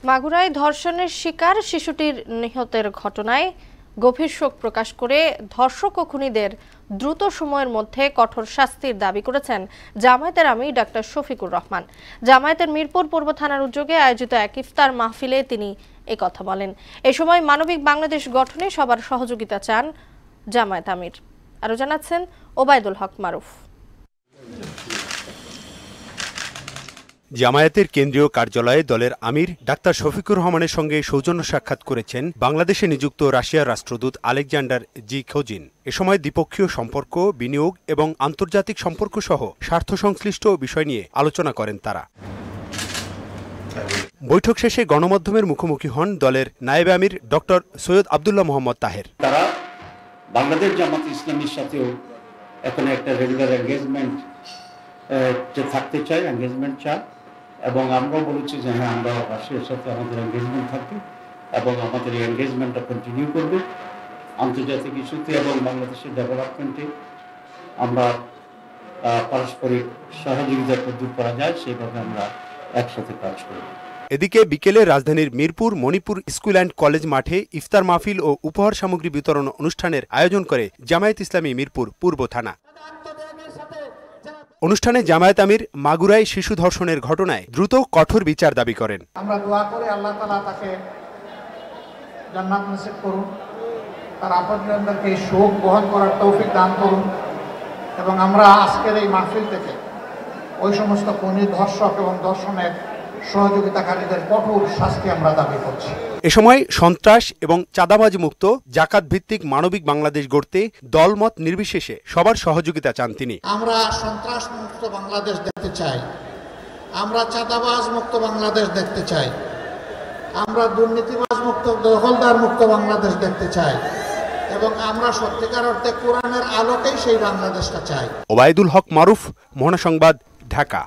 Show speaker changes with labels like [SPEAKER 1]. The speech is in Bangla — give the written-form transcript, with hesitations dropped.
[SPEAKER 1] মাগুরায় ধর্ষণের শিকার শিশুটির নিহতের ঘটনায় গভীর শোক প্রকাশ করে ধর্ষক ও খুনিদের দ্রুত সময়ের মধ্যে কঠোর শাস্তির দাবি করেছেন জামায়াতের আমির ডাক্তার শফিকুর রহমান। জামায়াতের মিরপুর পূর্ব থানার উদ্যোগে আয়োজিত এক ইফতার মাহফিলে তিনি একথা বলেন। এ সময় মানবিক বাংলাদেশ গঠনে সবার সহযোগিতা চান জামায়াত আমির। আরো জানাচ্ছেন ওবায়দুল হক মারুফ।
[SPEAKER 2] জামায়াতের কেন্দ্রীয় কার্যালয়ে দলের আমির ডাক্তার শফিকুর রহমানের সঙ্গে সৌজন্য সাক্ষাৎ করেছেন বাংলাদেশে নিযুক্ত রাশিয়ার রাষ্ট্রদূত আলেকজান্ডার জি খোজিন। এ সময় দ্বিপক্ষীয় সম্পর্ক, বিনিয়োগ এবং আন্তর্জাতিক সম্পর্ক সহ স্বার্থ সংশ্লিষ্ট বিষয় নিয়ে আলোচনা করেন তারা। বৈঠক শেষে গণমাধ্যমের মুখোমুখি হন দলের নায়েবে আমির ডক্টর সৈয়দ আব্দুল্লাহ মোহাম্মদ তাহের।
[SPEAKER 3] তারা বাংলাদেশ জামাত ইসলামীর সাথেও এখন একটা রেগুলার এঙ্গেজমেন্ট থাকতে চাই, এঙ্গেজমেন্ট চায়, এবং আমরাও বলেছি যে হ্যাঁ, আমরা রাশিয়ার সাথে আমাদের এঙ্গেজমেন্ট থাকবে এবং আমাদের এই এঙ্গেজমেন্টটা কন্টিনিউ করবে। আন্তর্জাতিক ইস্যুতে এবং বাংলাদেশের ডেভেলপমেন্টে আমরা পারস্পরিক সহযোগিতা কতদূর করা যায় সেইভাবে আমরা একসাথে কাজ করব।
[SPEAKER 2] এদিকে বিকেলে রাজধানীর Mirpur Manipur school and college মাঠে ইফতার মাহফিল ও উপহার সামগ্রী বিতরণ অনুষ্ঠানের আয়োজন করে জামায়াত ইসলামী মিরপুর পূর্ব থানা। অনুষ্ঠানে জামায়াত আমির মাগুরায় শিশু ধর্ষণের ঘটনায় দ্রুত কঠোর বিচার দাবি করেন।
[SPEAKER 4] আমরা দোয়া করি আল্লাহ তাআলা তাকে জান্নাত নসিব করুন, তার আপনজনদেরকে শোক বহন করার তৌফিক দান করুন, এবং আমরা আজকের এই মাহফিল থেকে ওই সমস্ত খুনি, ধর্ষক এবং ধর্ষণের সহযোগিতাকারীদের কঠোর শাস্তি আমরা দাবি করছি।
[SPEAKER 2] এ সময় সন্ত্রাস এবং চাঁদাবাজ মুক্ত জাকাত ভিত্তিক মানবিক বাংলাদেশ গড়তে দলমত নির্বিশেষে সবার সহযোগিতা চান তিনি।
[SPEAKER 4] আমরা সন্ত্রাস মুক্ত বাংলাদেশ দেখতে চাই, আমরা চাঁদাবাজ মুক্ত বাংলাদেশ দেখতে চাই, আমরা দুর্নীতিবাজ মুক্ত, দখলদার মুক্ত বাংলাদেশ দেখতে চাই, এবং আমরা সত্যিকার অর্থে কোরআনের আলোকেই সেই বাংলাদেশটা চাই।
[SPEAKER 2] ওবায়দুল হক মারুফ, মোহনা সংবাদ, ঢাকা।